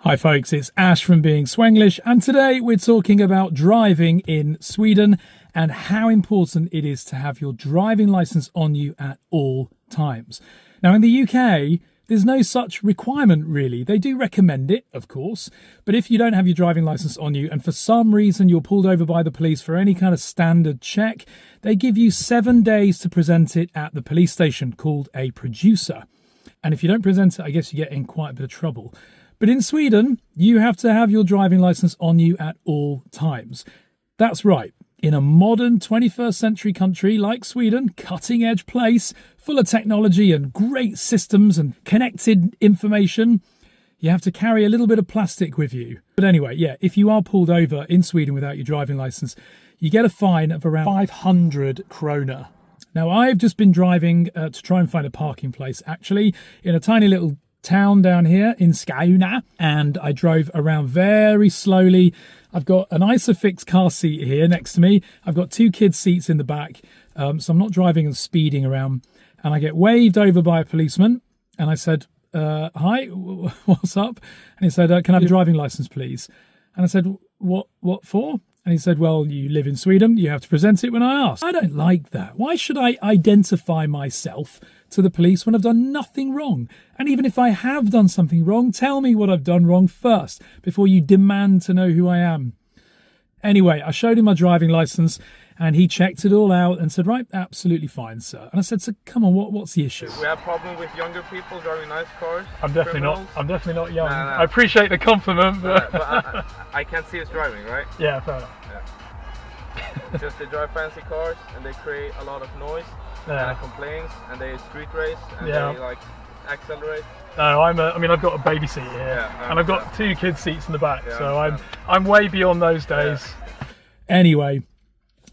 Hi folks, it's Ash from BeingSwenglish, and today we're talking about driving in Sweden and how important it is to have your driving license on you at all times. Now in the UK, there's no such requirement really. They do recommend it, of course, but if you don't have your driving license on you and for some reason you're pulled over by the police for any kind of standard check, they give you 7 days to present it at the police station called a producer. And if you don't present it, I guess you get in quite a bit of trouble. But in Sweden, you have to have your driving license on you at all times. That's right. In a modern 21st century country like Sweden, cutting edge place, full of technology and great systems and connected information, you have to carry a little bit of plastic with you. But anyway, yeah, if you are pulled over in Sweden without your driving license, you get a fine of around 500 krona. Now, I've just been driving to try and find a parking place, actually, in a tiny little town down here in Skåne, and I drove around very slowly. I've got an Isofix car seat here next to me. I've got 2 kids' seats in the back, so I'm not driving and speeding around. And I get waved over by a policeman, and I said, hi, what's up? And he said, can I have a driving license, please? And I said, what for? And he said, well, you live in Sweden, you have to present it when I ask. I don't like that. Why should I identify myself to the police when I've done nothing wrong? And even if I have done something wrong, tell me what I've done wrong first before you demand to know who I am. Anyway, I showed him my driving license and he checked it all out and said, right, absolutely fine, sir. And I said, so come on, what's the issue? We have a problem with younger people driving nice cars. I'm definitely not young. No. I appreciate the compliment, but, I can't see us driving, right? Yeah, fair enough. Yeah. Just they drive fancy cars and they create a lot of noise and complaints, and they street race and they like accelerate. No, I've got a baby seat here, and I've got 2 kids' seats in the back, so I'm way beyond those days. Yeah. Anyway,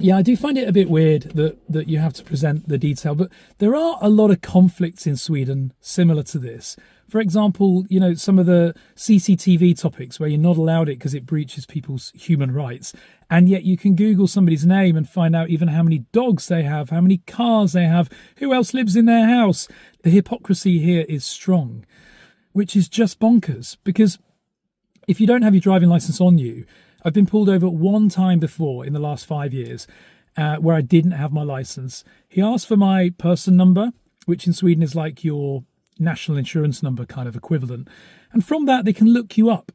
yeah, I do find it a bit weird that you have to present the detail, but there are a lot of conflicts in Sweden similar to this. For example, you know, some of the CCTV topics where you're not allowed it because it breaches people's human rights, and yet you can Google somebody's name and find out even how many dogs they have, how many cars they have, who else lives in their house. The hypocrisy here is strong, which is just bonkers, because if you don't have your driving license on you, I've been pulled over 1 time before in the last 5 years where I didn't have my license. He asked for my person number, which in Sweden is like your national insurance number kind of equivalent. And from that, they can look you up.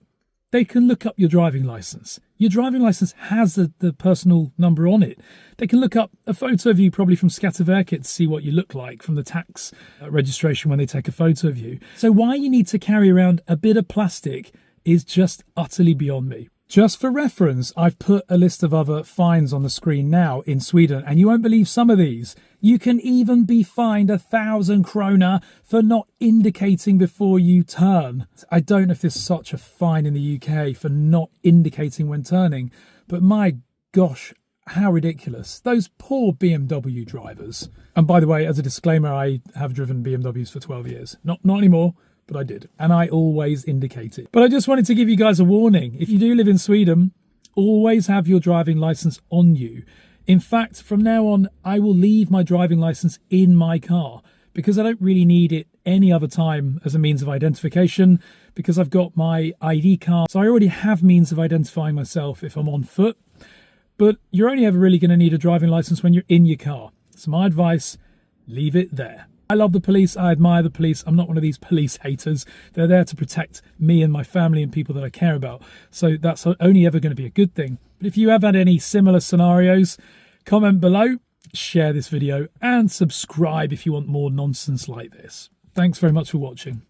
They can look up your driving license. Your driving license has the personal number on it. They can look up a photo of you probably from Skatteverket to see what you look like from the tax registration when they take a photo of you. So why you need to carry around a bit of plastic is just utterly beyond me. Just for reference, I've put a list of other fines on the screen now in Sweden, and you won't believe some of these. You can even be fined 1,000 krona for not indicating before you turn. I don't know if there's such a fine in the UK for not indicating when turning, but my gosh, how ridiculous. Those poor BMW drivers. And by the way, as a disclaimer, I have driven BMWs for 12 years. Not anymore, but I did. And I always indicate it. But I just wanted to give you guys a warning. If you do live in Sweden, always have your driving license on you. In fact, from now on, I will leave my driving license in my car because I don't really need it any other time as a means of identification because I've got my ID card. So I already have means of identifying myself if I'm on foot. But you're only ever really going to need a driving license when you're in your car. So my advice, leave it there. I love the police. I admire the police. I'm not one of these police haters. They're there to protect me and my family and people that I care about. So that's only ever going to be a good thing. But if you have had any similar scenarios, comment below, share this video, and subscribe if you want more nonsense like this. Thanks very much for watching.